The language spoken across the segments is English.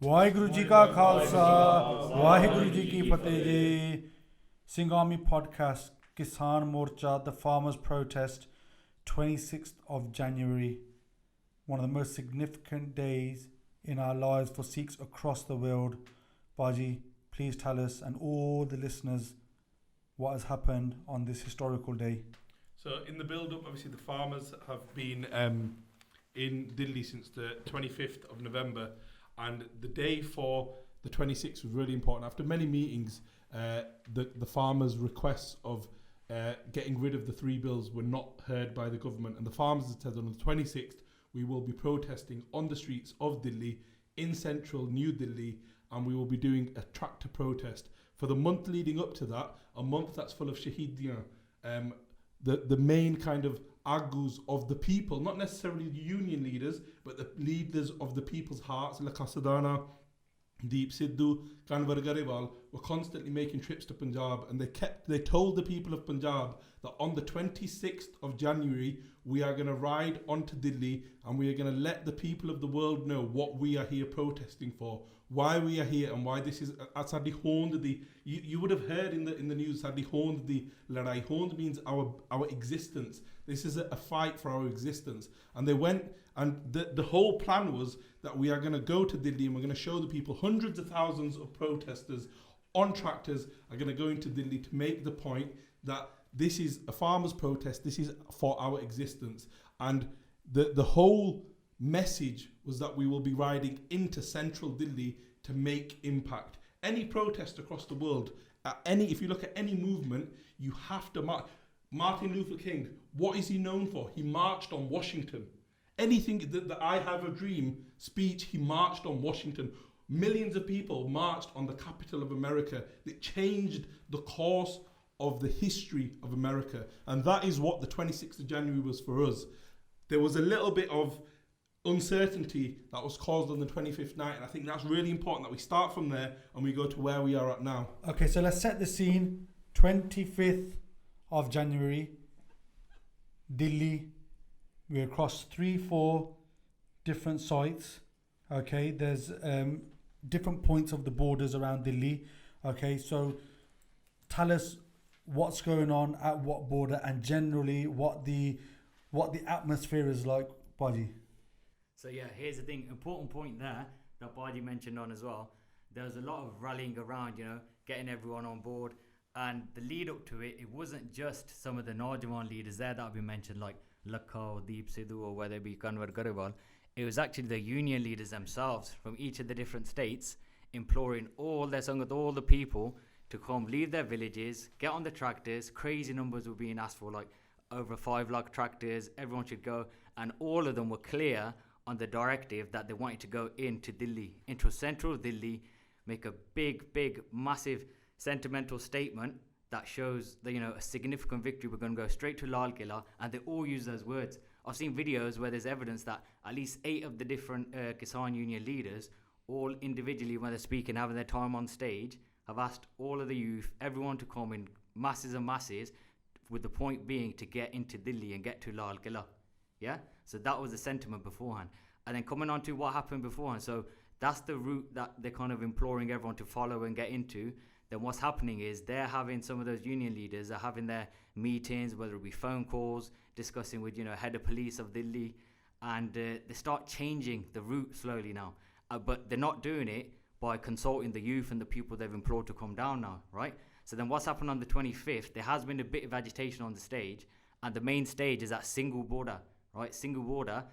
ਵਾਹਿਗੁਰੂ ਜੀ ਕਾ ਖਾਲਸਾ ਵਾਹਿਗੁਰੂ ਜੀ ਕੀ ਫਤਿਹ ਜੀ Singh Army podcast Kisan Morcha the farmers protest 26th of January one of the most significant days in our lives for Sikhs across the world. Baji, please tell us and all the listeners what has happened on this historical day. So in the build-up, obviously the farmers have been in Delhi since the 25th of November, and the day for the 26th was really important. After many meetings, the farmers' requests of getting rid of the 3 bills were not heard by the government, and the farmers said on the 26th we will be protesting on the streets of Delhi in central New Delhi, and we will be doing a tractor protest for the month leading up to that, a month that's full of shaheediyan. The main kind of agus of the people, not necessarily the union leaders, but the leaders of the people's hearts, like Sadhana, Deep Sidhu, Kanwar Garewal, were constantly making trips to Punjab, and they told the people of Punjab that on the 26th of January we are going to ride onto Delhi and we are going to let the people of the world know what we are here protesting for, why we are here, and why this is sadly Hond the you would have heard in the news sadly Hond the Ladai. Hond means our existence. This is a fight for our existence, and they went, and the whole plan was that we are going to go to Delhi and we're going to show the people, hundreds of thousands of protesters on tractors are going to go into Delhi to make the point that this is a farmers' protest, this is for our existence. And the whole message was that we will be riding into central Delhi to make impact. Any protest across the world, if you look at any movement, you have to Martin Luther King, what is he known for? He marched on Washington. Anything that I Have a Dream speech, he marched on Washington. Millions of people marched on the capital of America. It changed the course of the history of America. And that is what the 26th of January was for us. There was a little bit of uncertainty that was caused on the 25th night, and I think that's really important that we start from there and we go to where we are at now. Okay, so let's set the scene. 25th of January, Delhi. We're across 3-4 different sites. Okay, there's different points of the borders around Delhi. Okay, so tell us what's going on at what border and generally what the atmosphere is like, Baji. So yeah, here's the thing, important point there that Baji mentioned on as well. There was a lot of rallying around, getting everyone on board, and the lead up to it, it wasn't just some of the Naujawan leaders there that have been mentioned, like Lakha or Deep Sidhu or whether it be Kanwar Garewal. It was actually the union leaders themselves from each of the different states imploring all the people to come leave their villages, get on the tractors. Crazy numbers were being asked for, like over 5 lakh tractors. Everyone should go, and all of them were clear on the directive that they wanted to go into Delhi, into central Delhi, make a big, massive sentimental statement that shows that, a significant victory. We're going to go straight to Lal Quila, and they all use those words. I've seen videos where there's evidence that at least 8 of the different Kisan Union leaders, all individually when they're speaking, having their time on stage, have asked all of the youth, everyone to come in masses and masses, with the point being to get into Delhi and get to Lal Quila. Yeah? So that was the sentiment beforehand. And then coming on to what happened beforehand. So that's the route that they're kind of imploring everyone to follow and get into. Then what's happening is they're having, some of those union leaders are having their meetings, whether it be phone calls, discussing with, head of police of Delhi, and they start changing the route slowly now. But they're not doing it by consulting the youth and the people they've implored to come down now, right? So then what's happened on the 25th, there has been a bit of agitation on the stage, and the main stage is at Single Border, right? Single Border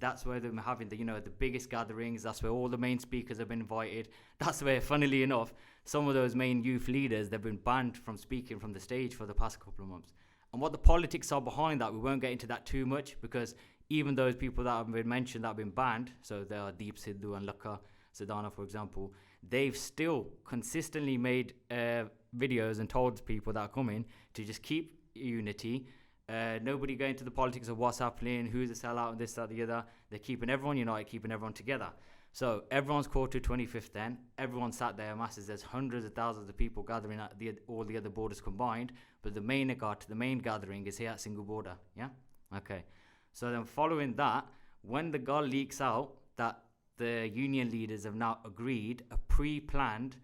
that's where they're having the biggest gatherings. That's where all the main speakers have been invited. That's where, funnily enough, some of those main youth leaders, they've been banned from speaking from the stage for the past couple of months. And what the politics are behind that, we won't get into that too much, because even those people that have been mentioned that have been banned, so there are Deep Sidhu and Lakha Sadhana, for example, they've still consistently made videos and told people that are coming to just keep unity. Nobody going to the politics of what's happening, who's the sellout, and this, that, the other. They're keeping everyone united, keeping everyone together. So everyone's called to 25th then. Everyone sat there, masses. There's hundreds of thousands of people gathering at all the other borders combined. But the main gathering is here at Single Border. Yeah? Okay. So then following that, when the girl leaks out that the union leaders have now agreed a pre-planned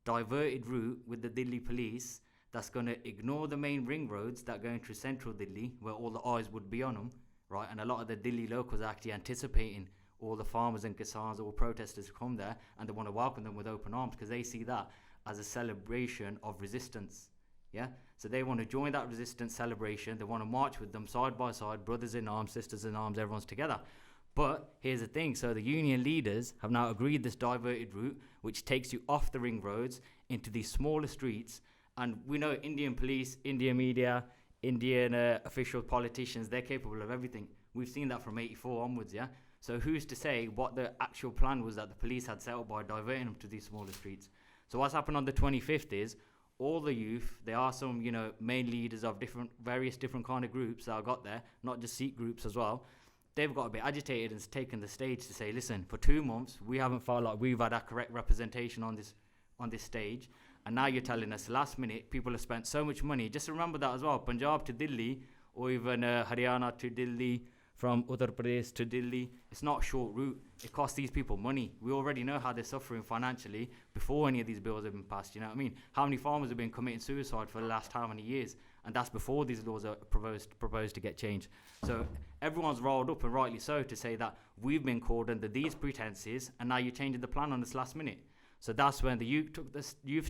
diverted route with the Delhi police that's going to ignore the main ring roads that go into central Delhi where all the eyes would be on them, right? And a lot of the Delhi locals are actually anticipating all the farmers and Kisans, all protesters to come there, and they want to welcome them with open arms because they see that as a celebration of resistance. Yeah, so they want to join that resistance celebration. They want to march with them side by side, brothers in arms, sisters in arms, everyone's together. But here's the thing, so the union leaders have now agreed this diverted route, which takes you off the ring roads into these smaller streets. And we know Indian police, Indian media, Indian official politicians, they're capable of everything. We've seen that from 84 onwards, yeah? So who's to say what the actual plan was that the police had set up by diverting them to these smaller streets? So what's happened on the 25th is all the youth, there are some, main leaders of various different kind of groups that got there, not just Sikh groups as well. They've got a bit agitated and taken the stage to say, listen, for 2 months, we haven't felt like we've had a correct representation on this stage. And now you're telling us last minute, people have spent so much money. Just remember that as well. Punjab to Delhi, or even Haryana to Delhi, from Uttar Pradesh to Delhi, it's not a short route. It costs these people money. We already know how they're suffering financially before any of these bills have been passed. You know what I mean? How many farmers have been committing suicide for the last how many years? And that's before these laws are proposed to get changed. So everyone's rolled up, and rightly so, to say that we've been called under these pretenses, and now you're changing the plan on this last minute. So that's when the youth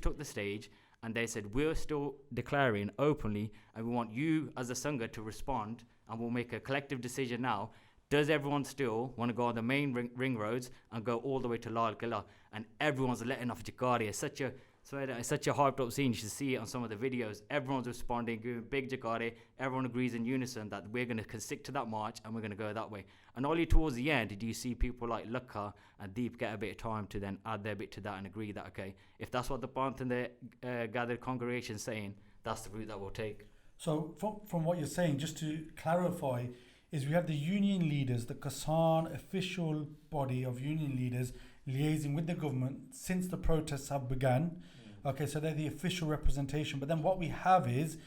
took the stage, and they said, we're still declaring openly, and we want you as a Sangha to respond, and we'll make a collective decision now. Does everyone still want to go on the main ring roads and go all the way to Lal Quila? And everyone's letting off Jagari. It's such a hyped up scene. You should see it on some of the videos. Everyone's responding, giving big Jagari. Everyone agrees in unison that we're going to stick to that march and we're going to go that way. And only towards the end did you see people like Lakha and Deep get a bit of time to then add their bit to that and agree that, okay, if that's what the Panth and the gathered congregation is saying, that's the route that we'll take. So from what you're saying, just to clarify, is we have the union leaders, the Kisan official body of union leaders liaising with the government since the protests have begun. Okay, so they're the official representation. But then what we have is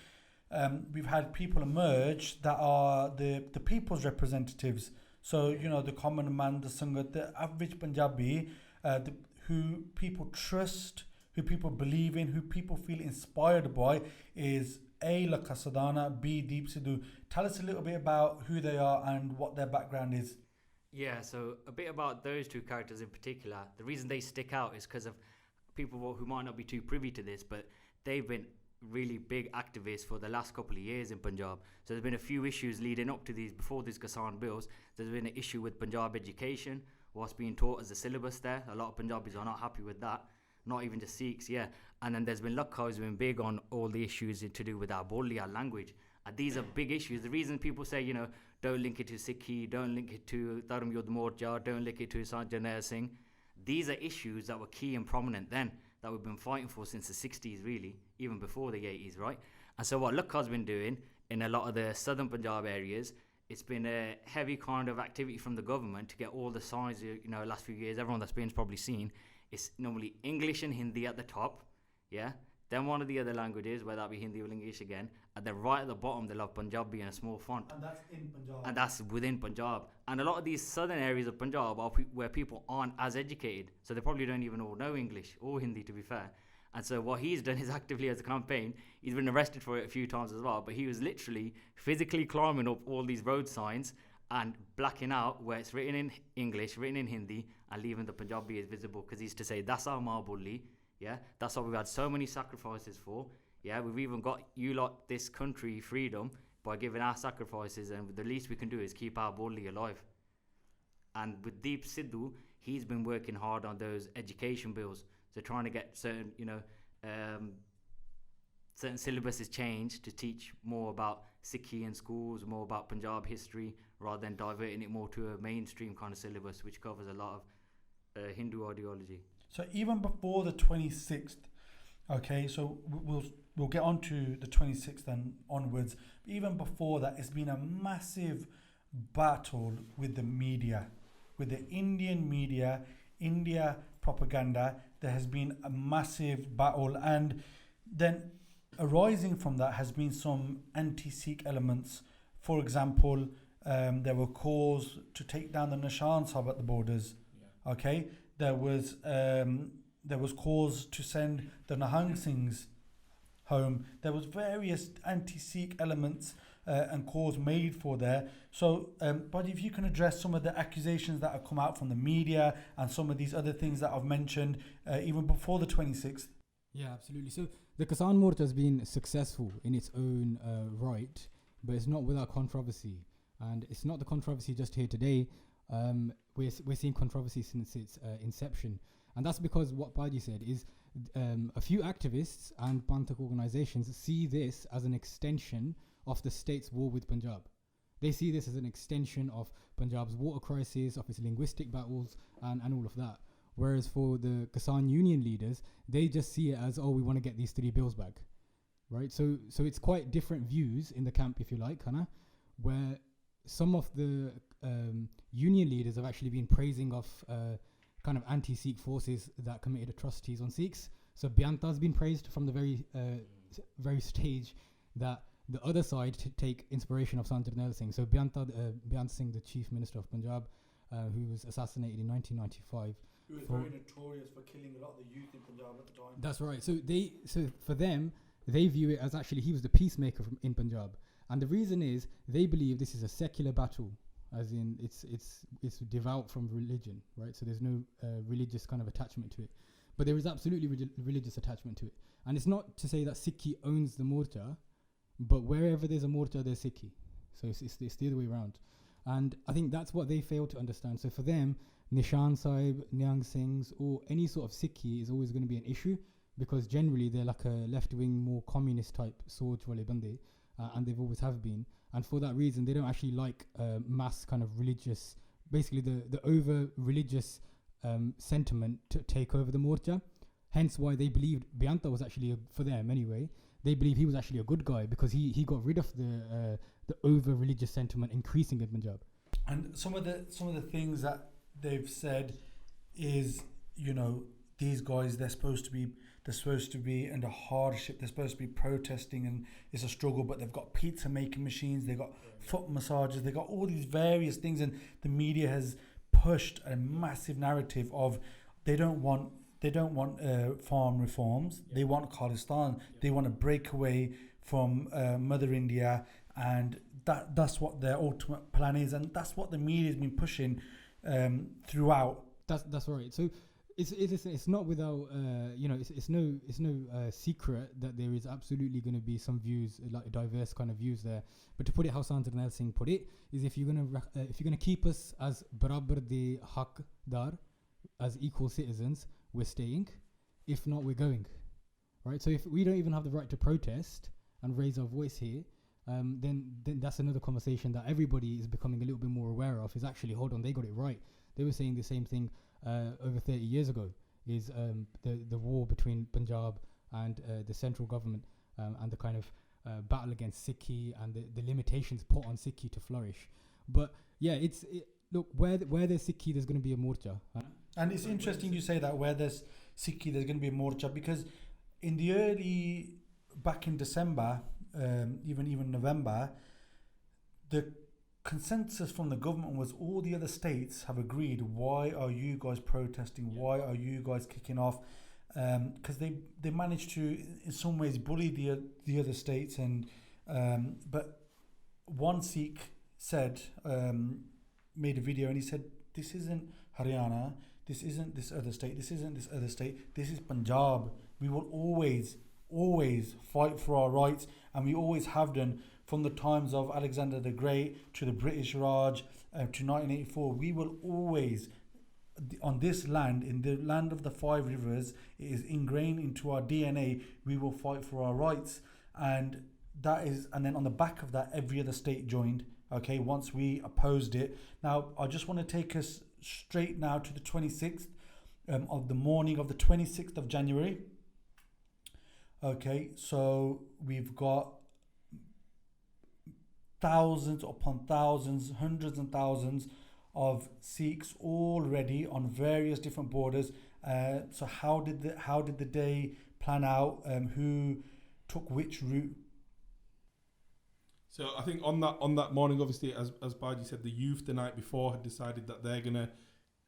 we've had people emerge that are the people's representatives. So, the common man, the Sangha, the average Punjabi, who people trust, who people believe in, who people feel inspired by is A. Lakha Sadana, B. Deep Sidhu. Tell us a little bit about who they are and what their background is. Yeah, so a bit about those two characters in particular. The reason they stick out is because of people who might not be too privy to this, but they've been really big activists for the last couple of years in Punjab. So there's been a few issues leading up to before these Kisan bills. There's been an issue with Punjab education, what's being taught as a syllabus there. A lot of Punjabis are not happy with that. Not even just Sikhs, yeah. And then there's been Lakha who's been big on all the issues to do with our Boli, our language. And these are big issues. The reason people say, don't link it to Sikhi, don't link it to Dharam Yudh Morcha, don't link it to Janai Singh. These are issues that were key and prominent then, that we've been fighting for since the 60s, really, even before the 80s, right? And so what Lakha's been doing in a lot of the southern Punjab areas, it's been a heavy kind of activity from the government to get all the signs, last few years, everyone that's been's probably seen, it's normally English and Hindi at the top, yeah? Then one of the other languages, whether that be Hindi or English again, and then right at the bottom, they'll have Punjabi in a small font. And that's in Punjab. And that's within Punjab. And a lot of these southern areas of Punjab are where people aren't as educated. So they probably don't even all know English or Hindi, to be fair. And so what he's done is actively as a campaign, he's been arrested for it a few times as well, but he was literally physically climbing up all these road signs and blacking out where it's written in English, written in Hindi, and leaving the Punjabi as visible, because he's to say, that's our Ma Bolli. Yeah, that's what we've had so many sacrifices for. Yeah, we've even got you lot this country freedom by giving our sacrifices, and the least we can do is keep our Bolli alive. And with Deep Sidhu, he's been working hard on those education bills. So trying to get certain, certain syllabuses changed to teach more about Sikhi in schools, more about Punjab history, rather than diverting it more to a mainstream kind of syllabus, which covers a lot of Hindu ideology. So even before the 26th, okay, so we'll get on to the 26th and onwards. Even before that, it's been a massive battle with the media, with the Indian media, India propaganda. There has been a massive battle, and then arising from that has been some anti-Sikh elements. For example, there were calls to take down the Nishan Sahib at the borders. Okay, there was calls to send the Nahang Singhs home. There was various anti-Sikh elements and calls made for there. So, but if you can address some of the accusations that have come out from the media and some of these other things that I've mentioned even before the 26th. Yeah, absolutely. So the Kisan Morcha has been successful in its own right, but it's not without controversy. And it's not the controversy just here today. We're seeing controversy since its inception. And that's because what Baji said is a few activists and Panthak organizations see this as an extension of the state's war with Punjab. They see this as an extension of Punjab's water crisis, of its linguistic battles, and all of that. Whereas for the Kisan Union leaders, they just see it as, oh, we want to get these 3 bills back, right? So it's quite different views in the camp, if you like, where some of the union leaders have actually been praising of kind of anti-Sikh forces that committed atrocities on Sikhs. So Byanta has been praised from the very stage that the other side take inspiration of Sant Jarnail Singh. So Byant Singh, the Chief Minister of Punjab, who was assassinated in 1995. He was very notorious for killing a lot of the youth in Punjab at the time. That's right. So for them, they view it as actually he was the peacemaker in Punjab. And the reason is they believe this is a secular battle, as in it's devout from religion, right? So there's no religious kind of attachment to it. But there is absolutely religious attachment to it. And it's not to say that Sikhi owns the morcha, but wherever there's a morcha, there's Sikhi. So it's the other way around. And I think that's what they fail to understand. So for them, Nishan Sahib, Nyang Singhs, or any sort of Sikhi is always going to be an issue, because generally they're like a left-wing, more communist type Soj wale bande, and they've always have been. And for that reason, they don't actually like mass kind of religious, basically the over-religious sentiment to take over the morcha. Hence why they believed Byanta was actually, for them anyway, they believe he was actually a good guy because he got rid of the over-religious sentiment increasing in Punjab. And some of the things that they've said is, you know, these guys, they're supposed to be under hardship, they're supposed to be protesting, and it's a struggle, but they've got pizza making machines, they've got foot massages, they've got all these various things, and the media has pushed a massive narrative of they don't want farm reforms, they want Khalistan, they want to break away from Mother India, and that's what their ultimate plan is, and that's what the media has been pushing throughout. That's right. So it's not without it's no secret that there is absolutely going to be some views, like diverse kind of views there. But to put it how Sant Jarnail Singh put it is, if you're gonna keep us as barabar de haqdar, as equal citizens, we're staying. If not, we're going. Right. So if we don't even have the right to protest and raise our voice here, then that's another conversation that everybody is becoming a little bit more aware of. Is actually, hold on, they got it right. They were saying the same thing over 30 years ago. Is the war between Punjab and the central government and the kind of battle against Sikhi and the limitations put on Sikhi to flourish. But yeah, look, where there's Sikhi, there's going to be a morcha. And it's interesting you say that, where there's Sikhi, there's going to be a morcha, because in the back in December, even November, the consensus from the government was all the other states have agreed. Why are you guys protesting? Why are you guys kicking off? Because they managed to in some ways bully the other states, and but one Sikh said, made a video, and he said, this isn't Haryana, this isn't this other state, this isn't this other state, this is Punjab. We will always fight for our rights, and we always have done, from the times of Alexander the Great to the British Raj to 1984. We will always, on this land, in the land of the 5 rivers, it is ingrained into our DNA, we will fight for our rights. And then on the back of that, every other state joined, okay, once we opposed it. Now, I just want to take us straight now to the 26th of the morning of the 26th of January. Okay, so we've got thousands upon thousands, hundreds and thousands of Sikhs already on various different borders. So how did the day plan out? Who took which route? So I think on that morning, obviously, as Baji said, the youth the night before had decided that they're gonna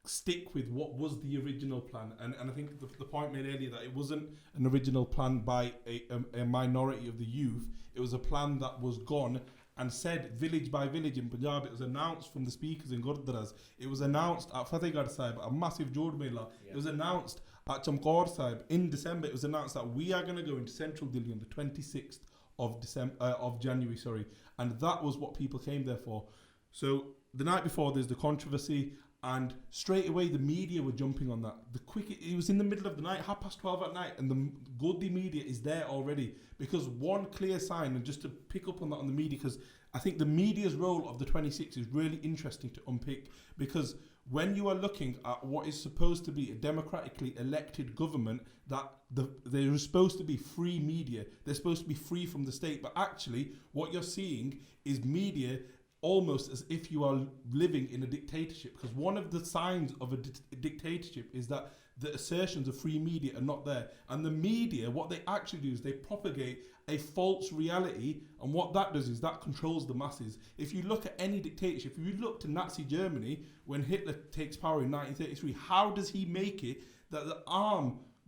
stick with what was the original plan. And I think the point made earlier that it wasn't an original plan by a minority of the youth. It was a plan that was gone and said village by village in Punjab. It was announced from the speakers in Gurdwaras. It was announced at Fatehgarh Sahib, a massive Jod Mela. It was announced at Chamkaur Sahib in December. It was announced that we are going to go into central Delhi on the 26th of January, and that was what people came there for. So the night before, there's the controversy, and straight away the media were jumping on that. It was in the middle of the night, 12:30 at night, and the Godi media is there already, because one clear sign, and just to pick up on that on the media, because I think the media's role of the 26 is really interesting to unpick, because when you are looking at what is supposed to be a democratically elected government, that there is supposed to be free media, they're supposed to be free from the state, but actually what you're seeing is media almost as if you are living in a dictatorship, because one of the signs of a dictatorship is that the assertions of free media are not there. And the media, what they actually do is they propagate a false reality, and what that does is that controls the masses. If you look at any dictatorship, if you look to Nazi Germany, when Hitler takes power in 1933, how does he make it that the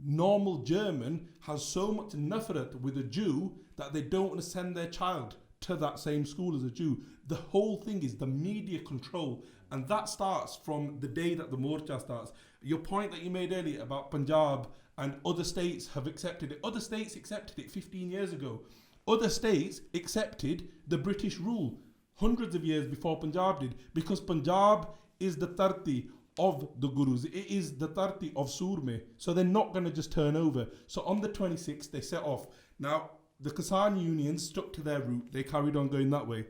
normal German has so much nafrat with a Jew that they don't want to send their child to that same school as a Jew? The whole thing is the media control, and that starts from the day that the Morcha starts. Your point that you made earlier about Punjab and other states have accepted it. Other states accepted it 15 years ago. Other states accepted the British rule hundreds of years before Punjab did, because Punjab is the Tarti of the Gurus. It is the Tarti of Surme. So they're not going to just turn over. So on the 26th, they set off. Now, the Kisaan unions stuck to their route. They carried on going that way.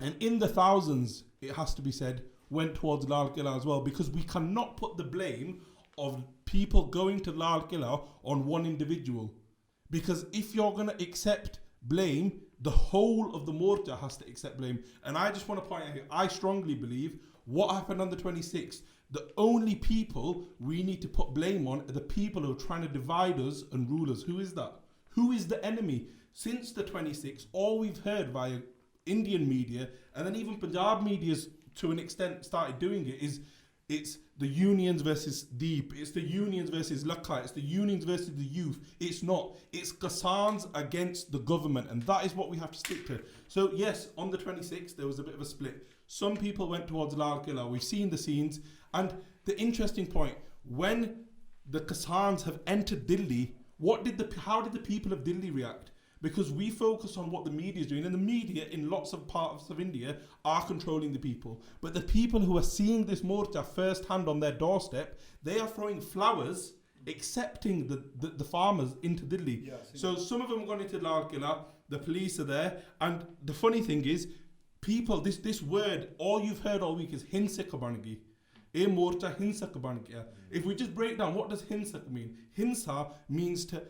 And in the thousands, it has to be said, went towards Lal Quila as well, because we cannot put the blame of people going to Lal Quila on one individual. Because if you're going to accept blame, the whole of the Morcha has to accept blame. And I just want to point out here, I strongly believe what happened on the 26th, the only people we need to put blame on are the people who are trying to divide us and rule us. Who is that? Who is the enemy? Since the 26th, all we've heard via Indian media, and then even Punjab media's to an extent started doing it, is it's the unions versus Deep, it's the unions versus Lakha, it's the unions versus the youth. It's not. It's Kisaans against the government, and that is what we have to stick to. So yes, on the 26th, there was a bit of a split. Some people went towards Lal Quila. We've seen the scenes, and the interesting point, when the Kisaans have entered Delhi, how did the people of Delhi react? Because we focus on what the media is doing, and the media in lots of parts of India are controlling the people. But the people who are seeing this morcha firsthand on their doorstep, they are throwing flowers, accepting the farmers into Delhi. Yeah, so some of them have gone into Lal Quila, the police are there, and the funny thing is, people, this word, all you've heard all week is hinsa kabangi. A morcha hinsa kabangi. If we just break down, what does hinsa mean? Hinsa means to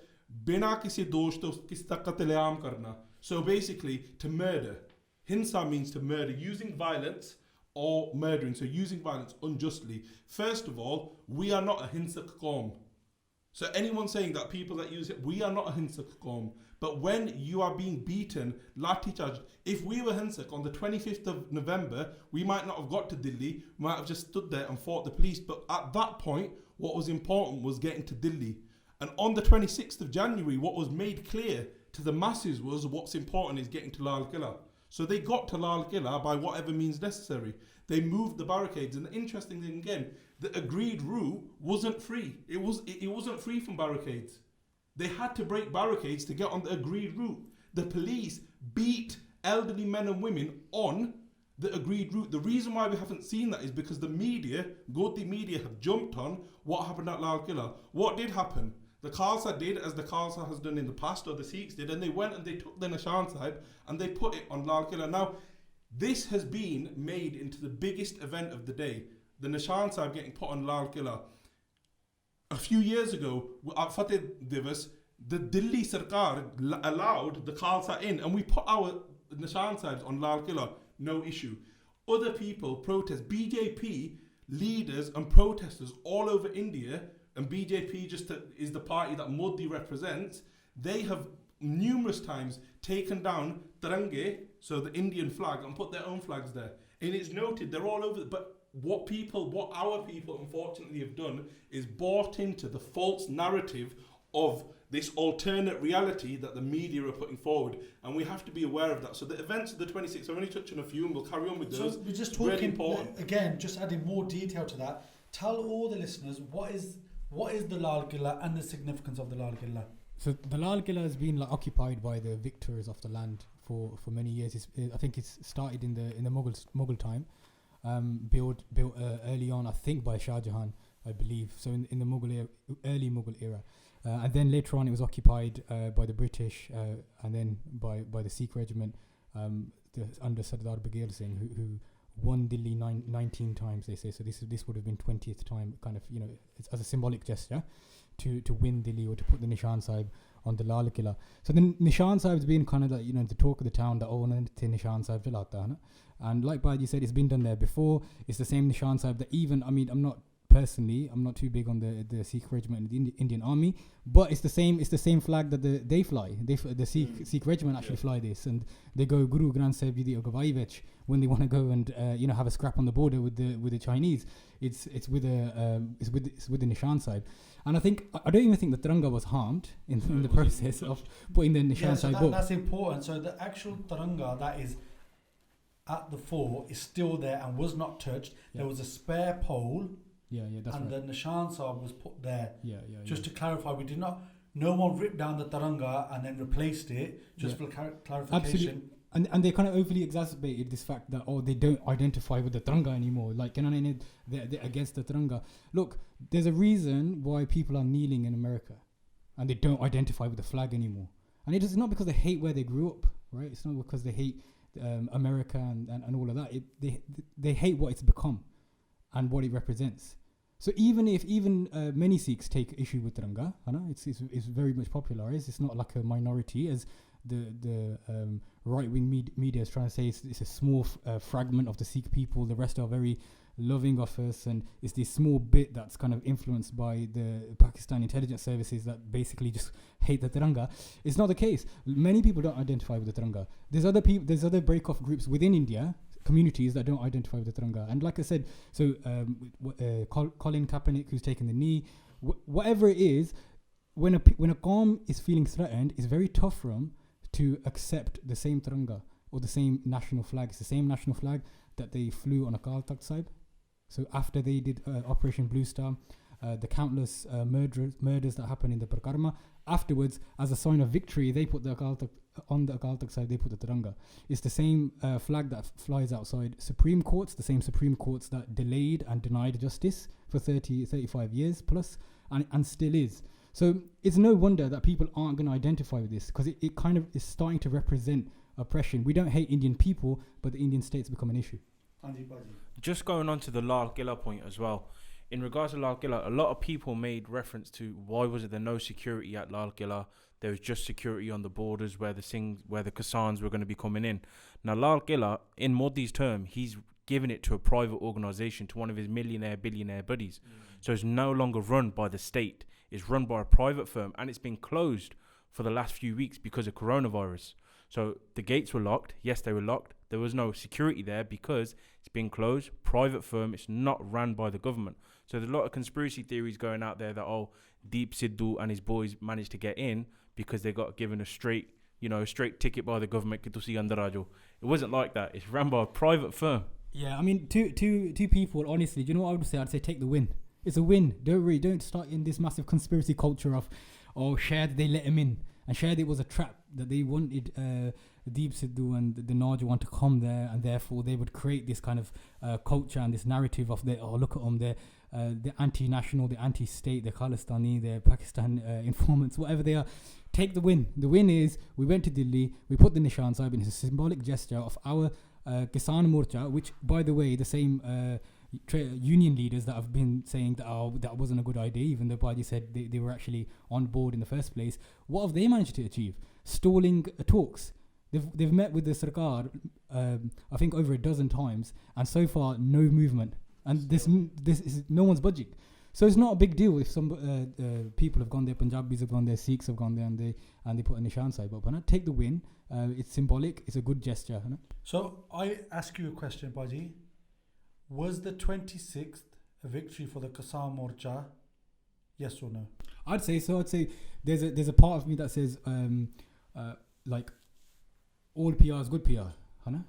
Bina kisi dosh to kista qatl-e-aam karna. So basically, to murder. Hinsa means to murder, using violence or murdering. So using violence unjustly. First of all, we are not a hinsak qawm. So anyone saying that people that use it, we are not a hinsak qawm. But when you are being beaten, lati charged, if we were hinsak on the 25th of November, we might not have got to Delhi, we might have just stood there and fought the police. But at that point, what was important was getting to Delhi. And on the 26th of January, what was made clear to the masses was what's important is getting to Lal Quila. So they got to Lal Quila by whatever means necessary. They moved the barricades. And the interesting thing again, the agreed route wasn't free. It wasn't free from barricades. They had to break barricades to get on the agreed route. The police beat elderly men and women on the agreed route. The reason why we haven't seen that is because the media, Goti media, have jumped on what happened at Lal Quila. What did happen? The Khalsa did as the Khalsa has done in the past, or the Sikhs did, and they went and they took the Nishan Sahib and they put it on Lal Quila. Now, this has been made into the biggest event of the day. The Nishan Sahib getting put on Lal Quila. A few years ago, at Fateh Divas, the Delhi Sarkar allowed the Khalsa in, and we put our Nishan Sahibs on Lal Quila, no issue. Other people protest, BJP leaders and protesters all over India, and BJP is the party that Modi represents, they have numerous times taken down Tirange, so the Indian flag, and put their own flags there. And it's noted, they're all over, but what our people unfortunately have done is bought into the false narrative of this alternate reality that the media are putting forward, and we have to be aware of that. So the events of the 26th, I'm only touching a few, and we'll carry on with those. So we're just Really talking important. again, just adding more detail to that. Tell all the listeners what is the Lal Quila and the significance of the Lal Quila. So the Lal Quila has been like occupied by the victors of the land for many years. I think it's started in the Mughal time, built early on, I think by Shah Jahan, I believe. So in the Mughal era, early Mughal era, and then later on it was occupied by the British and then by the Sikh regiment under Sardar Baghel Singh, who won Delhi 19 times, they say. So this would have been 20th time, kind of, it's as a symbolic gesture to win Delhi, or to put the Nishan Sahib on the Lal Quila. So the Nishan Sahib has been kind of like, the talk of the town, that Nishan Sahib jalata hai na. And like Baji said, it's been done there before. It's the same Nishan Sahib that I'm not too big on the Sikh regiment and the Indian Army, but it's the same flag that they fly. The Sikh regiment actually fly this, and they go Guru Granth Sahib Ji di Agawai vich when they want to go and have a scrap on the border with the Chinese. It's with the Nishan Sahib, and I don't even think the Tiranga was harmed in the process of putting the Nishan Sahib up. That's important. So the actual Tiranga that is at the fort is still there and was not touched. Yeah. There was a spare pole. That's and right. the Nishan Sahib was put there. Just Yeah. to clarify, no one ripped down the Tiranga and then replaced it, just for clarification. Absolutely. And they kind of overly exacerbated this fact that, they don't identify with the Tiranga anymore. Like, they're against the Tiranga. Look, there's a reason why people are kneeling in America and they don't identify with the flag anymore. And it's not because they hate where they grew up, right? It's not because they hate America and all of that. They hate what it's become and what it represents. So even if many Sikhs take issue with Tiranga, it's very much popularized. It's not like a minority, as the right-wing media is trying to say. It's a small fragment of the Sikh people. The rest are very loving of us, and it's this small bit that's kind of influenced by the Pakistan intelligence services that basically just hate the Tiranga. It's not the case. Many people don't identify with the Tiranga. There's other break-off groups within India, communities that don't identify with the Tiranga. And like I said, so Colin Kaepernick, who's taken the knee, whatever it is, when a Qawm is feeling threatened, it's very tough for them to accept the same Tiranga or the same national flag. It's the same national flag that they flew on Akal Takht Sahib. So after they did Operation Blue Star, the countless murders that happened in the Parakrama, afterwards, as a sign of victory, they put the Akal Takht on the Akal Takht side, they put the Tiranga. It's the same flag that flies outside Supreme Courts, the same Supreme Courts that delayed and denied justice for 35 years plus, and still is. So it's no wonder that people aren't going to identify with this, because it kind of is starting to represent oppression. We don't hate Indian people, but the Indian state's become an issue. Just going on to the Lal Quila point as well. In regards to Lal Quila, a lot of people made reference to why was it there no security at Lal Quila? There was just security on the borders where the Kisaans were going to be coming in. Now Lal Quila, in Modi's term, he's given it to a private organisation, to one of his billionaire buddies. So it's no longer run by the state. It's run by a private firm, and it's been closed for the last few weeks because of coronavirus. So the gates were locked. Yes, they were locked. There was no security there because it's been closed. Private firm. It's not run by the government. So there's a lot of conspiracy theories going out there that, Deep Sidhu and his boys managed to get in because they got given a straight ticket by the government. It wasn't like that. It's run by a private firm. Yeah, I mean, two people, honestly, do you know what I would say? I'd say take the win. It's a win. Don't start in this massive conspiracy culture of, Shad, they let him in. And Shad, it was a trap that they wanted Deep Sidhu and the Naujwan to come there, and therefore they would create this kind of culture and this narrative of look at them, the anti-national, the anti-state, the Khalistani, the Pakistan informants, whatever they are. Take the win. The win is we went to Delhi, we put the Nishan Sahib in. It's a symbolic gesture of our Kisan Morcha, which, by the way, the same union leaders that have been saying that wasn't a good idea, even though Badi said they were actually on board in the first place. What have they managed to achieve? Stalling talks. They've met with the Sarkar, I think over a dozen times, and so far no movement. And this is no one's budging. So it's not a big deal if some people have gone there, Punjabis have gone there, Sikhs have gone there, and they put a Nishan Sahib up. And take the win. It's symbolic. It's a good gesture. So I ask you a question, Baji. Was the 26th a victory for the Kisaan Morcha? Yes or no? I'd say so. I'd say there's a part of me that says like all PR is good PR, Hannah.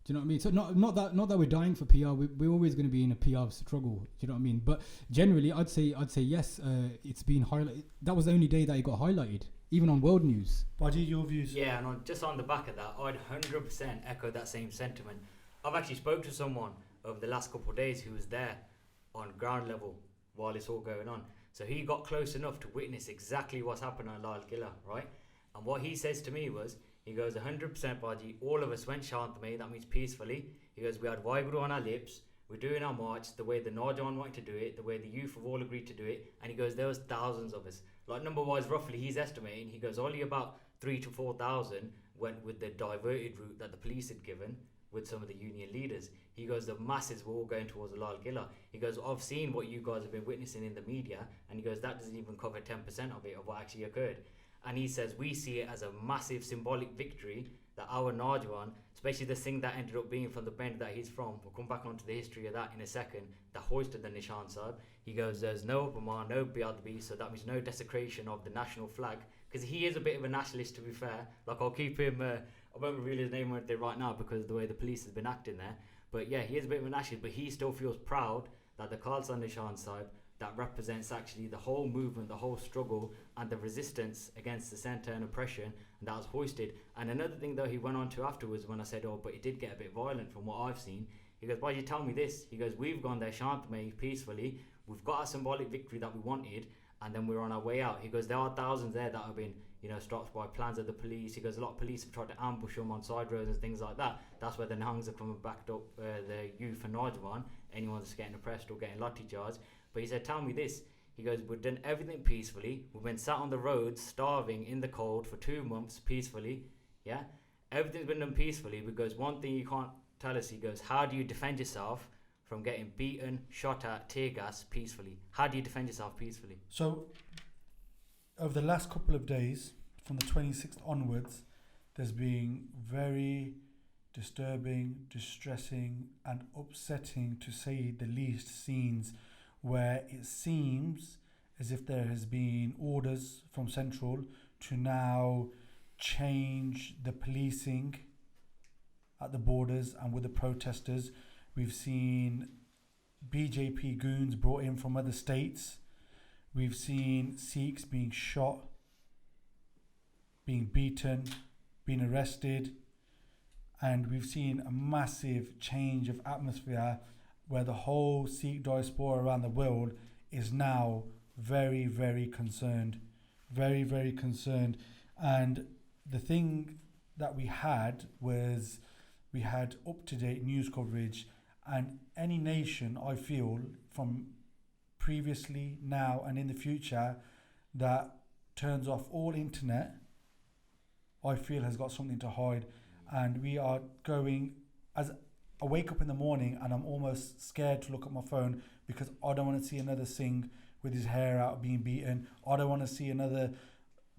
Do you know what I mean? So not that we're dying for PR. We're always going to be in a PR struggle. Do you know what I mean? But generally, I'd say yes. It's been highlighted. That was the only day that it got highlighted, even on world news. Baji, your views? Yeah, and just on the back of that, I'd 100% echo that same sentiment. I've actually spoke to someone over the last couple of days who was there on ground level while it's all going on. So he got close enough to witness exactly what's happened on Lal Quila, right? And what he says to me was, he goes, 100% Baji, all of us went Shantame, that means peacefully. He goes, we had Waiguru on our lips, we're doing our march the way the Naujawan wanted to do it, the way the youth have all agreed to do it, and he goes, there was thousands of us. Like number-wise, roughly, he's estimating, he goes, only about 3,000 to 4,000 went with the diverted route that the police had given with some of the union leaders. He goes, the masses were all going towards the Lal Quila. He goes, I've seen what you guys have been witnessing in the media, and he goes, that doesn't even cover 10% of it, of what actually occurred. And he says, we see it as a massive symbolic victory that our Naujawan, especially the Singh that ended up being from the bend that he's from, we'll come back onto the history of that in a second, that hoisted the Nishan Sahib. He goes, there's no Bama, no Biadbi, so that means no desecration of the national flag. Because he is a bit of a nationalist, to be fair. Like, I'll keep him, I won't reveal his name right now because of the way the police has been acting there. But yeah, he is a bit of a nationalist, but he still feels proud that the Khalsa Nishan Sahib, that represents actually the whole movement, the whole struggle and the resistance against the centre and oppression, and that was hoisted. And another thing though he went on to afterwards, when I said, oh, but it did get a bit violent from what I've seen, he goes, why did you tell me this? He goes, we've gone there Shantame peacefully, we've got a symbolic victory that we wanted, and then we're on our way out. He goes, there are thousands there that have been, stopped by plans of the police. He goes, a lot of police have tried to ambush them on side roads and things like that. That's where the Nangs have come and backed up the youth and Naujawan, anyone that's getting oppressed or getting lathi charged. But he said, tell me this. He goes, we've done everything peacefully. We've been sat on the roads, starving in the cold for 2 months peacefully. Yeah? Everything's been done peacefully because one thing you can't tell us, he goes, how do you defend yourself from getting beaten, shot at, tear gas peacefully? How do you defend yourself peacefully? So, over the last couple of days, from the 26th onwards, there's been very disturbing, distressing and upsetting, to say the least, scenes where it seems as if there has been orders from Central to now change the policing at the borders and with the protesters. We've seen BJP goons brought in from other states. We've seen Sikhs being shot, being beaten, being arrested, and we've seen a massive change of atmosphere where the whole Sikh diaspora around the world is now very, very concerned. Very, very concerned. And the thing that we had was we had up-to-date news coverage, and any nation, I feel, from previously, now and in the future, that turns off all internet, I feel has got something to hide. And we are going, as I wake up in the morning and I'm almost scared to look at my phone because I don't want to see another Singh with his hair out being beaten. I don't want to see another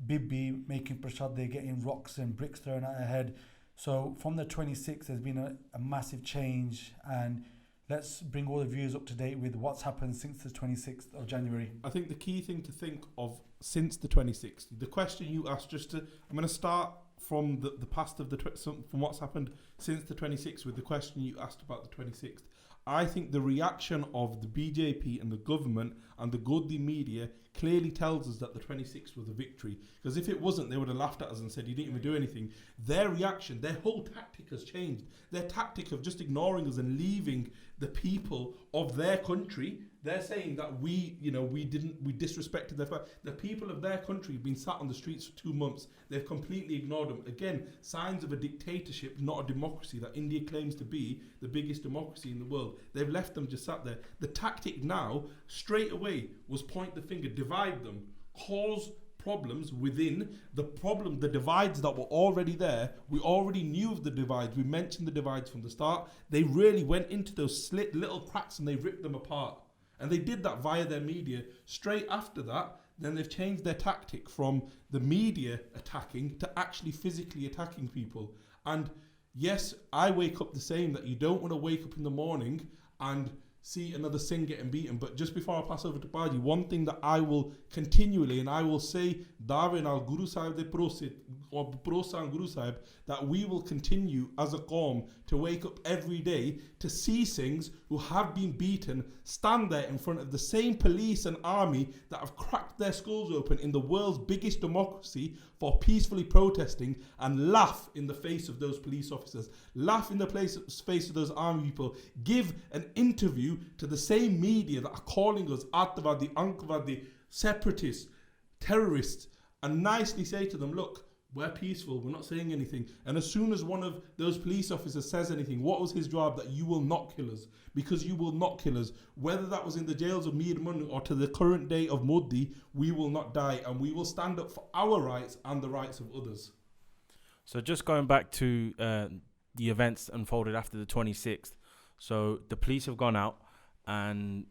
Bibi making prashad, they're getting rocks and bricks thrown at her head. So from the 26th, there's been a massive change, and let's bring all the viewers up to date with what's happened since the 26th of January. I think the key thing to think of since the 26th, the question you asked, I'm going to start from the past of from what's happened since the 26th with the question you asked about the 26th. I think the reaction of the BJP and the government and the Godi media clearly tells us that the 26th was a victory. Because if it wasn't, they would have laughed at us and said, you didn't even do anything. Their reaction, their whole tactic has changed. Their tactic of just ignoring us and leaving the people of their country. They're saying that we disrespected their flag. The people of their country have been sat on the streets for 2 months. They've completely ignored them. Again, signs of a dictatorship, not a democracy, that India claims to be the biggest democracy in the world. They've left them just sat there. The tactic now, straight away, was point the finger, divide them, cause problems within the divides that were already there. We already knew of the divides. We mentioned the divides from the start. They really went into those slit little cracks and they ripped them apart. And they did that via their media. Straight after that, then they've changed their tactic from the media attacking to actually physically attacking people. And yes, I wake up the same, that you don't want to wake up in the morning and see another Singh getting beaten. But just before I pass over to Baji, one thing that I will continually, and I will say, Darwin al Guru Sahib de Prosit, or Prosan Guru Sahib, that we will continue as a Qawm to wake up every day to see Singhs who have been beaten stand there in front of the same police and army that have cracked their skulls open in the world's biggest democracy for peacefully protesting, and laugh in the face of those police officers, laugh in the face of those army people, give an interview to the same media that are calling us Atavadi, Ankavadi, separatists, terrorists, and nicely say to them, look, we're peaceful, we're not saying anything. And as soon as one of those police officers says anything, what was his job? That you will not kill us, because you will not kill us. Whether that was in the jails of Mir Mun or to the current day of Modi, we will not die, and we will stand up for our rights and the rights of others. So just going back to the events unfolded after the 26th. So the police have gone out, and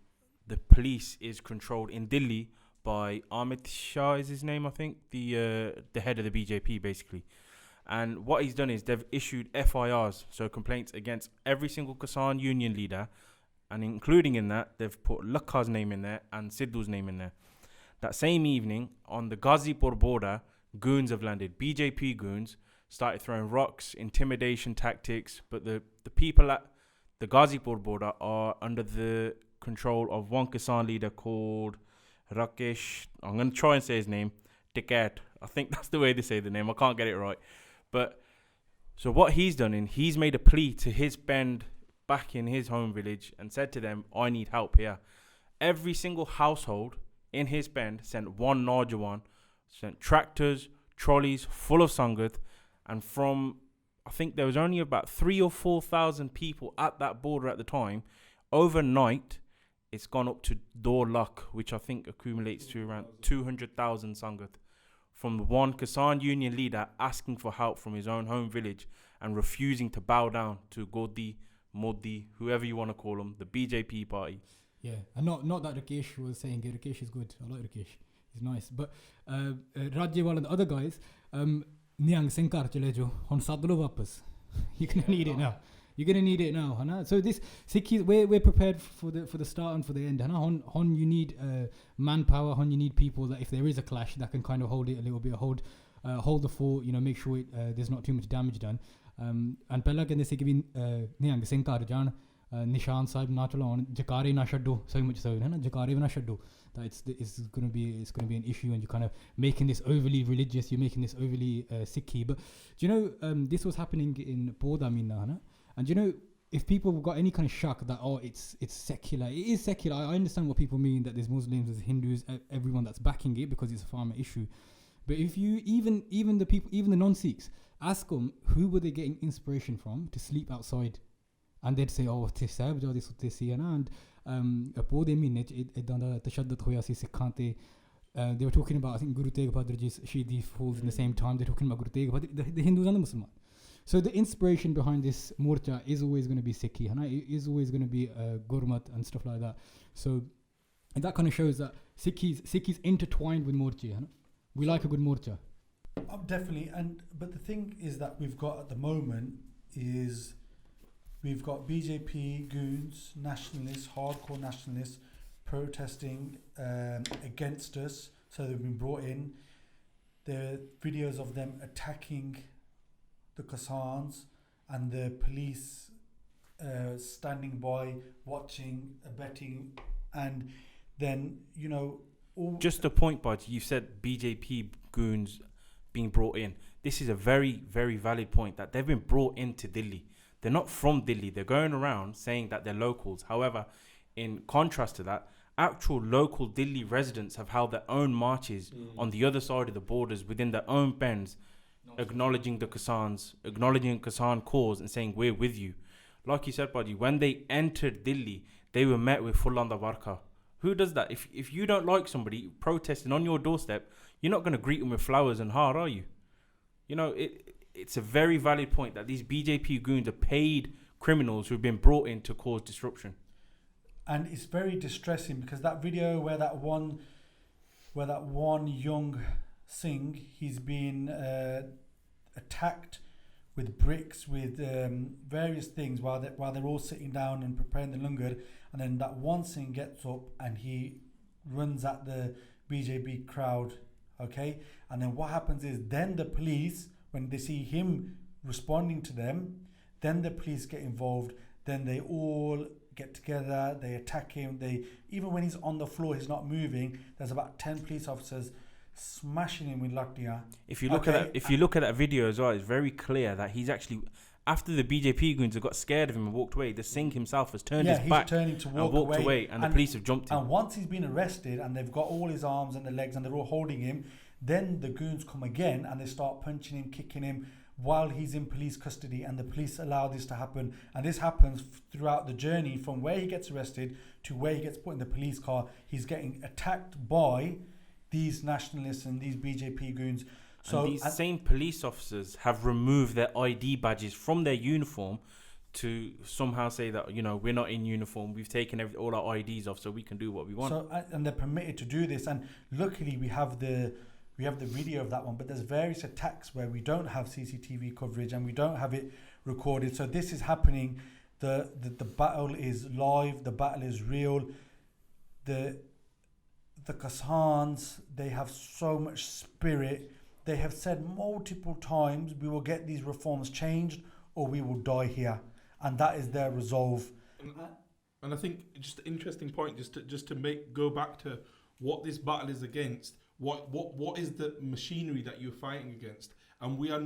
the police is controlled in Delhi by Amit Shah is his name, I think, the head of the BJP, basically. And what he's done is they've issued FIRs, so complaints against every single Kisan union leader, and including in that, they've put Lakha's name in there and Sidhu's name in there. That same evening, on the Ghazipur border, goons have landed. BJP goons started throwing rocks, intimidation tactics, but the people at the Ghazipur border are under the control of one Kisan leader called Rakesh, I'm going to try and say his name, Tiket. I think that's the way they say the name. I can't get it right. But so what he's done, he's made a plea to his band back in his home village and said to them, I need help here. Every single household in his band sent one Naujawan, sent tractors, trolleys full of Sangat, and from, I think there was only about 3,000 or 4,000 people at that border at the time. Overnight, it's gone up to 2 lakh, which I think accumulates to around 200,000 Sangat, from the one Kisan union leader asking for help from his own home village and refusing to bow down to Godi, Modi, whoever you want to call him, the BJP party. Yeah, and not that Rakesh was saying Rakesh is good. I like Rakesh. He's nice. But Rajyewal and the other guys, Niang Sinkar chale jo, hon sadlo wapas. You're gonna need it now. You're gonna need it now, Hana. So this Sikhis, we're prepared for the start and for the end, Hana. Hon you need manpower. Hon you need people that if there is a clash that can kind of hold it a little bit, hold the fort. Make sure there's not too much damage done. And pehla kende se ki bhi Niang Sinkar jan Nishan Sahib na chalo Jakari na shaddo so much so, Hana. Jakari na shaddo. That it's gonna be an issue, and you're kind of making this overly religious. You're making this overly Sikhi. But do you know this was happening in Boda Minna, Hana. And if people got any kind of shock that it's secular, it is secular. I understand what people mean, that there's Muslims, there's Hindus, everyone that's backing it because it's a farmer issue. But if you even the people, even the non-Sikhs, ask them who were they getting inspiration from to sleep outside, and they'd say, "Oh, this and they were talking about, I think, Guru Tegh Bahadur's Shahidi falls in the same time. They're talking about Guru Tegh Bahadur, the Hindus and the Muslims. So the inspiration behind this morcha is always going to be Sikhi, it is always going to be Gurmat and stuff like that. So and that kind of shows that Sikhis intertwined with morcha. We like a good morcha. Definitely, but the thing is that we've got at the moment is we've got BJP goons, nationalists, hardcore nationalists protesting against us. So they've been brought in. There are videos of them attacking the Kisans, and the police standing by, watching, abetting, and then just a point, Bud. You said BJP goons being brought in. This is a very, very valid point, that they've been brought into Delhi. They're not from Delhi. They're going around saying that they're locals. However, in contrast to that, actual local Delhi residents have held their own marches on the other side of the borders within their own bends, acknowledging the Kisans, acknowledging Kisan cause and saying we're with you. Like you said, Buddy, when they entered Delhi, they were met with full Barka. Who does that? If you don't like somebody protesting on your doorstep, you're not going to greet them with flowers and heart, are you? It's a very valid point that these BJP goons are paid criminals who've been brought in to cause disruption. And it's very distressing because that video where that one young Singh, he's been attacked with bricks, with various things while they're all sitting down and preparing the langar. And then that one Singh gets up and he runs at the BJP crowd, okay? And then what happens is then the police, when they see him responding to them, then the police get involved. Then they all get together, they attack him. Even when he's on the floor, he's not moving, there's about 10 police officers smashing him with lattiya. If you look at that video as well, it's very clear that he's actually, after the BJP goons have got scared of him and walked away, the Singh himself has turned his back turning to walk and walked away, and the police have jumped him. And once he's been arrested and they've got all his arms and the legs and they're all holding him, then the goons come again and they start punching him, kicking him while he's in police custody, and the police allow this to happen. And this happens throughout the journey from where he gets arrested to where he gets put in the police car. He's getting attacked by these nationalists and these BJP goons. So these same police officers have removed their ID badges from their uniform to somehow say that, you know, we're not in uniform, we've taken all our IDs off so we can do what we want. So and they're permitted to do this, and luckily we have the video of that one, but there's various attacks where we don't have CCTV coverage and we don't have it recorded. So this is happening. The battle is live, the battle is real. The Kisaans, they have so much spirit. They have said multiple times, we will get these reforms changed or we will die here. And that is their resolve. And I think just an interesting point, just to go back to what this battle is against. What is the machinery that you're fighting against? And we're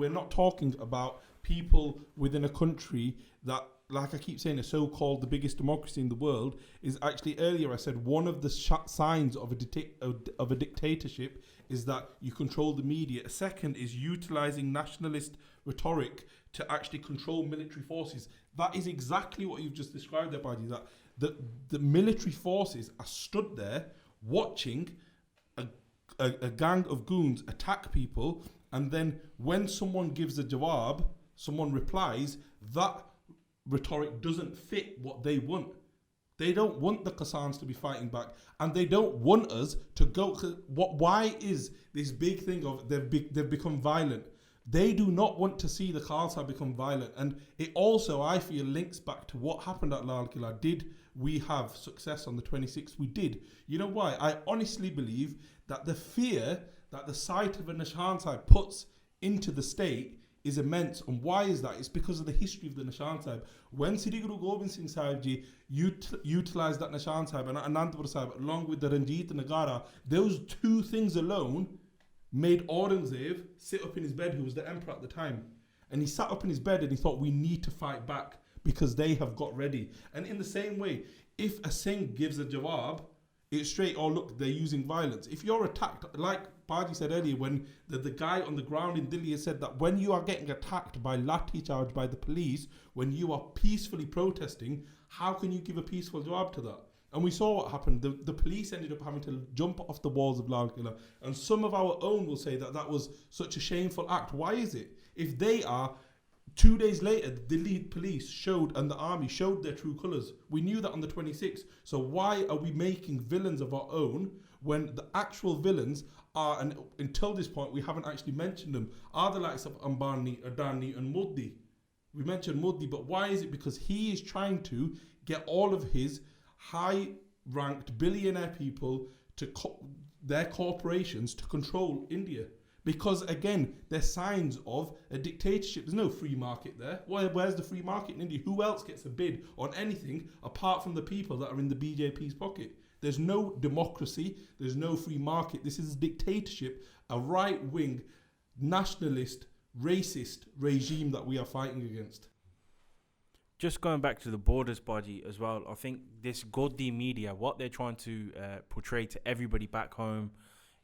not talking about people within a country that, like I keep saying, is so-called the biggest democracy in the world. Is actually, earlier I said one of the signs of a dictatorship is that you control the media. A second is utilizing nationalist rhetoric to actually control military forces. That is exactly what you've just described there, Baji. That the military forces are stood there watching a gang of goons attack people, and then when someone gives a jawab, someone replies, that rhetoric doesn't fit what they want. They don't want the Kisaans to be fighting back, and they don't want us to go. Why is this big thing of they've become violent? They do not want to see the Khalsa become violent, and it also, I feel, links back to what happened at Lal Quila. Did we have success on the 26th? We did. You know why? I honestly believe that the fear that the sight of a Nishan Sahib puts into the state is immense. And why is that? It's because of the history of the Nishan Sahib. When Sri Guru Gobind Singh Sahib Ji utilised that Nishan Sahib and Anandpur Sahib along with the Ranjit Nagara, those two things alone made Aurangzeb sit up in his bed, who was the emperor at the time. And he sat up in his bed and he thought, we need to fight back because they have got ready. And in the same way, if a Singh gives a jawab, it's straight, oh look, they're using violence. If you're attacked, like Baji said earlier, when the guy on the ground in Delhi has said that when you are getting attacked by lathi charge by the police, when you are peacefully protesting, how can you give a peaceful jawab to that? And we saw what happened. The police ended up having to jump off the walls of Lal Quila. And some of our own will say that that was such a shameful act. Why is it? If they are, 2 days later, the Delhi police showed and the army showed their true colours. We knew that on the 26th. So why are we making villains of our own when the actual villains are, and until this point we haven't actually mentioned them, are the likes of Ambani, Adani and Modi. We mentioned Modi, but why is it? Because he is trying to get all of his high-ranked billionaire people to their corporations to control India. Because again, they're signs of a dictatorship. There's no free market there. Where's the free market in India? Who else gets a bid on anything apart from the people that are in the BJP's pocket? There's no democracy. There's no free market. This is a dictatorship, a right-wing, nationalist, racist regime that we are fighting against. Just going back to the borders body as well, I think this Godi media, what they're trying to portray to everybody back home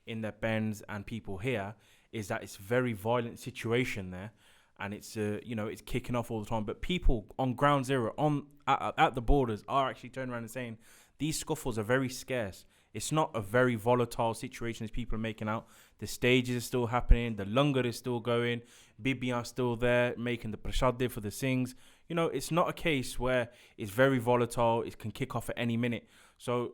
in their bends and people here, is that it's a very violent situation there, and it's it's kicking off all the time. But people on ground zero, at the borders, are actually turning around and saying these scuffles are very scarce. It's not a very volatile situation as people are making out. The stages are still happening, the langar is still going, Bibi are still there making the prashadde for the Singhs. It's not a case where it's very volatile, it can kick off at any minute. So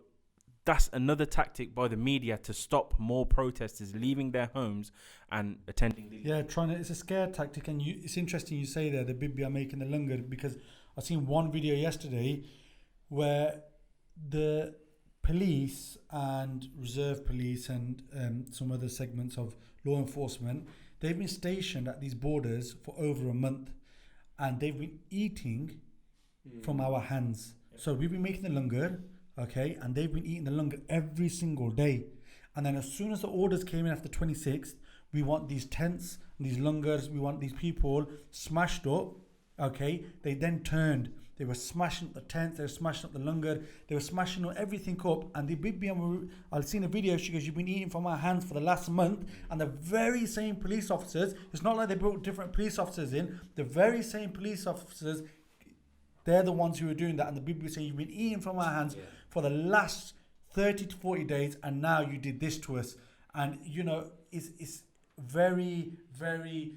that's another tactic by the media to stop more protesters leaving their homes and attending. Yeah, it's a scare tactic, and it's interesting you say there the Bibi are making the langar, because I seen one video yesterday where the police and reserve police and some other segments of law enforcement, they've been stationed at these borders for over a month, and they've been eating from our hands. So we've been making the langar, okay, and they've been eating the langar every single day. And then as soon as the orders came in after 26th, we want these tents, these langars, we want these people smashed up, okay. They then turned. They were smashing up the tents, they were smashing up the langar, they were smashing up everything up. And the Bibian, I've seen a video, she goes, you've been eating from our hands for the last month. And the very same police officers, it's not like they brought different police officers in, the very same police officers, they're the ones who are doing that. And the Bibi saying, you've been eating from our hands for the last 30 to 40 days, and now you did this to us. And, you know, it's very, very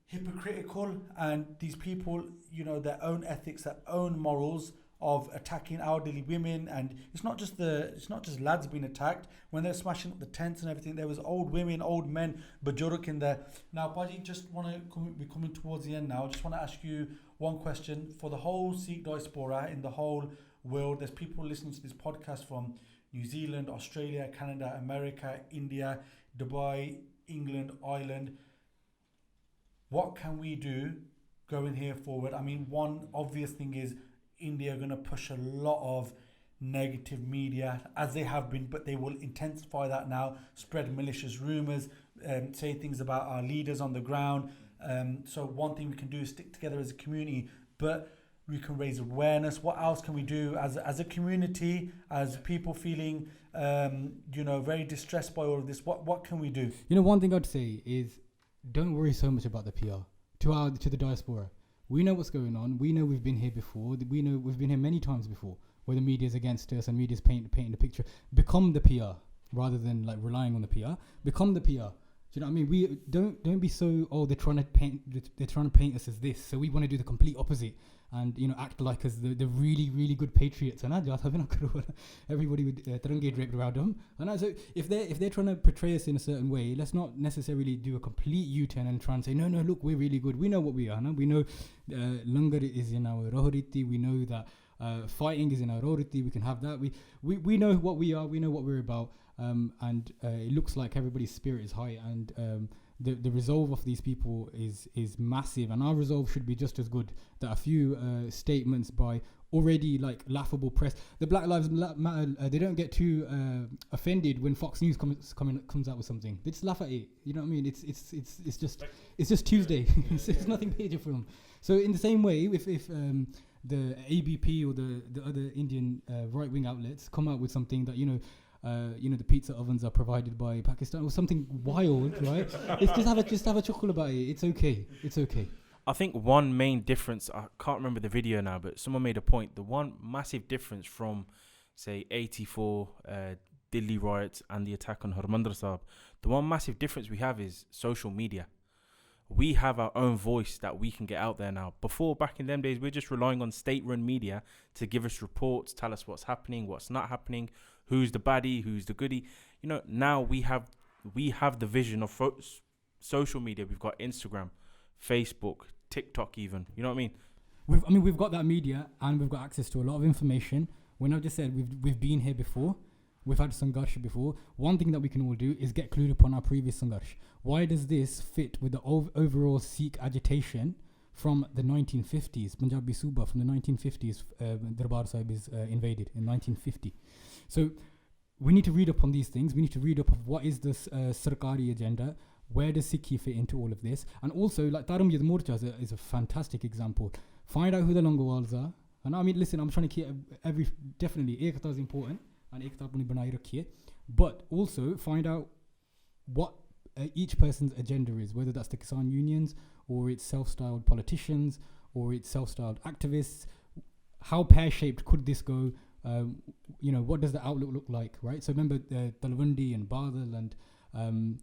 hypocritical, and these people, you know, their own ethics, their own morals of attacking elderly women. And it's not just lads being attacked. When they're smashing up the tents and everything, there was old women, old men, bajuruk in there. Now, Baji, just want to we're coming towards the end now. Just want to ask you one question. For the whole Sikh diaspora in the whole world, there's people listening to this podcast from New Zealand, Australia, Canada, America, India, Dubai, England, Ireland. What can we do going here forward? I mean, one obvious thing is India are going to push a lot of negative media, as they have been, but they will intensify that now, spread malicious rumours, say things about our leaders on the ground. So one thing we can do is stick together as a community, but we can raise awareness. What else can we do as a community, as people feeling, very distressed by all of this? What can we do? You know, one thing I'd say is, don't worry so much about the PR. To the diaspora, we know what's going on. We know we've been here before. We know we've been here many times before, where the media's against us and media's painting the picture. Become the PR rather than like relying on the PR. Become the PR. Do you know what I mean? We don't be so they're trying to paint us as this, so we want to do the complete opposite and, you know, act like as the really, really good patriots. And everybody would Tirange draped around them. And so if they're trying to portray us in a certain way, let's not necessarily do a complete U-turn and try and say, no, look, we're really good. We know what we are. No? We know langar is in our rohoriti. We know that fighting is in our rohoriti. We can have that. We know what we are. We know what we're about. And it looks like everybody's spirit is high, and the resolve of these people is massive, and our resolve should be just as good. That a few statements by already like laughable press, the Black Lives Matter, they don't get too offended when Fox News comes out with something. They just laugh at it. You know what I mean? It's just Tuesday. it's nothing major for them. So in the same way, if the ABP or the other Indian right wing outlets come out with something that, the pizza ovens are provided by Pakistan or something wild, right? It's just have a chuckle about it. It's okay. I think one main difference, I can't remember the video now, but someone made a point. The one massive difference from, say, 84 Delhi riots and the attack on Harmandir Sahib, the one massive difference we have is social media. We have our own voice that we can get out there now. Before, back in them days, we're just relying on state-run media to give us reports, tell us what's happening, what's not happening, who's the baddie, who's the goodie. Now we have the vision of social media. We've got Instagram, Facebook, TikTok even. You know what I mean? We've got that media, and we've got access to a lot of information. When I've just said we've been here before, we've had Sangharsh before. One thing that we can all do is get clued up on our previous Sangharsh. Why does this fit with the overall Sikh agitation from the 1950s? Punjabi Suba from the 1950s, Darbar Sahib is invaded in 1950. So we need to read up on these things. We need to read up of what is this Sarkari agenda. Where does Sikhi fit into all of this? And also, like Tarum Yad Morcha is a fantastic example. Find out who the Longowals are. And I mean, listen, I'm trying to keep definitely Ekta is important, and Ekta apni banai rakhiye. But also find out what each person's agenda is, whether that's the Kisan unions or it's self-styled politicians or it's self-styled activists. How pear-shaped could this go? What does the outlook look like, right? So remember Talwandi and Badal and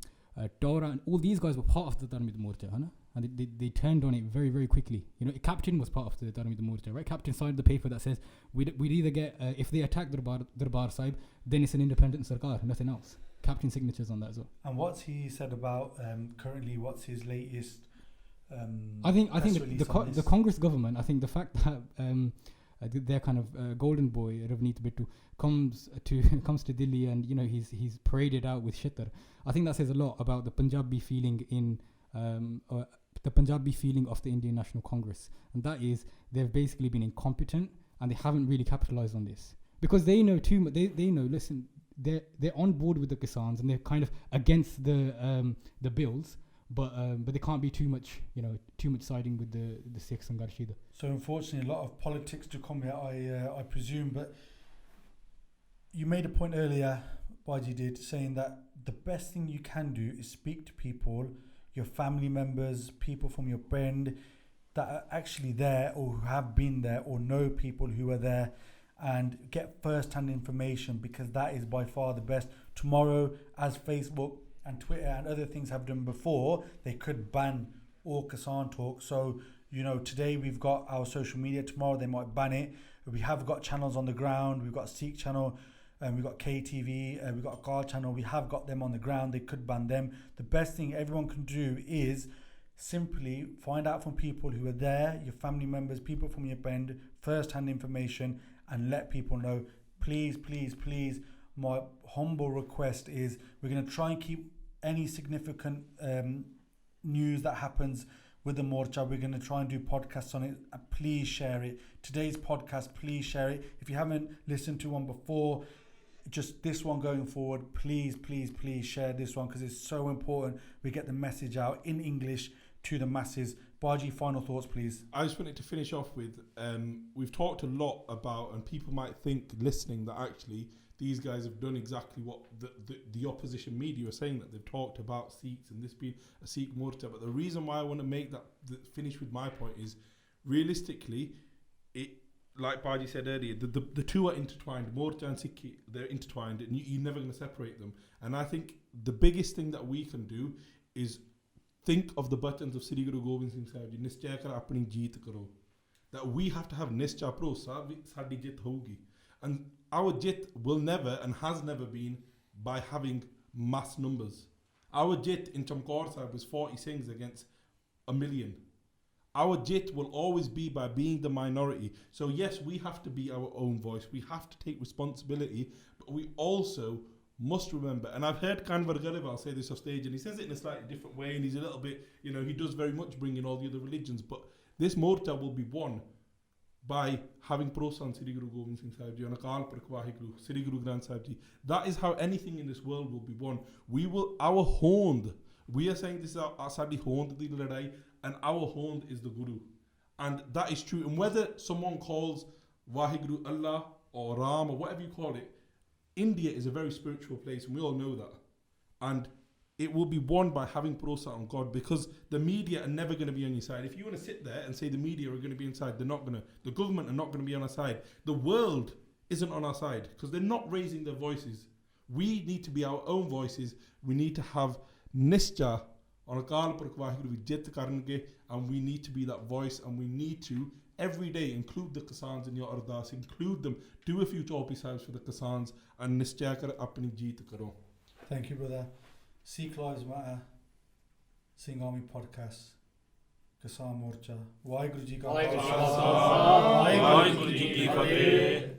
Dora and all these guys were part of the Dharmid Morcha, and they turned on it very, very quickly. You know, Captain was part of the Dharmi Morcha, right? Captain signed the paper that says we'd either get if they attack Darbar Sahib, then it's an independent sarkar, nothing else. Captain signatures on that as well. And what's he said about currently? What's his latest? I think release on the this? Congress government. I think the fact that their kind of golden boy Ravneet Bittu comes to Delhi, and you know he's paraded out with shitter. I think that says a lot about the Punjabi feeling in the Punjabi feeling of the Indian National Congress, and that is they've basically been incompetent and they haven't really capitalized on this because they know too much. They know. Listen, they're on board with the Kisans and they're kind of against the bills. But they can't be too much siding with the Sikhs and Garshida. So unfortunately, a lot of politics to come here, I presume. But you made a point earlier, Baji did, saying that the best thing you can do is speak to people, your family members, people from your band that are actually there or who have been there or know people who are there, and get first-hand information, because that is by far the best. Tomorrow, as Facebook and Twitter and other things have done before, they could ban all Kisan talk. So, you know, today we've got our social media, tomorrow they might ban it. We have got channels on the ground, we've got a Sikh channel, and we've got KTV, we've got a Car channel, we have got them on the ground, they could ban them. The best thing everyone can do is simply find out from people who are there, your family members, people from your band, first-hand information, and let people know. Please, please, please, my humble request is we're going to try and keep any significant news that happens with the Morcha. We're going to try and do podcasts on it. Please share it. Today's podcast, please share it. If you haven't listened to one before, just this one going forward, please, please, please share this one, because it's so important we get the message out in English to the masses. Baji, final thoughts, please. I just wanted to finish off with, we've talked a lot about, and people might think listening that actually these guys have done exactly what the opposition media are saying, that they've talked about Sikhs and this being a Sikh Morcha. But the reason why I want to make that finish with my point is, realistically, it, like Baji said earlier, the two are intertwined. Morcha and Sikhi, they're intertwined, and you're never going to separate them. And I think the biggest thing that we can do is think of the buttons of Sri Guru Gobind Singh Sahib Ji, Nischay kar apni jeet karo. That we have to have Nischay bharosa, saadi jit hogi. And our jit will never and has never been by having mass numbers. Our jit in Chamkaur Sahib was 40 Singhs against 1 million. Our jit will always be by being the minority. So yes, we have to be our own voice. We have to take responsibility, but we also must remember, and I've heard Kanwar Gariwal say this off stage, and he says it in a slightly different way, and he's a little bit, you know, he does very much bring in all the other religions, but this Morcha will be won by having Prosan Sri Guru Gobind Singh Sahib Ji, and Akal Purakh Waheguru, Sri Guru Granth Sahib Ji. That is how anything in this world will be won. We will, our hond, we are saying this is our Sadi hond di ladai, and our hond is the Guru. And that is true. And whether someone calls Waheguru Allah or Ram or whatever you call it, India is a very spiritual place, and we all know that. And it will be won by having Bharosa on God, because the media are never going to be on your side. If you want to sit there and say the media are going to be inside, they're not going to. The government are not going to be on our side. The world isn't on our side because they're not raising their voices. We need to be our own voices. We need to have Nischa on Akal Purakh Waheguru Vijit Karnge, and we need to be that voice, and we need to every day include the Kisans in your ardas, include them, do a few Chopi Sahibs for the Kisans, and Nischay kar apni jeet karo. Thank you, brother. Sikh Lives Matter, Singh Army Podcast, Kisan Morcha. Waheguru Ji Ka Khalsa, Waheguru Ji Ki Fateh.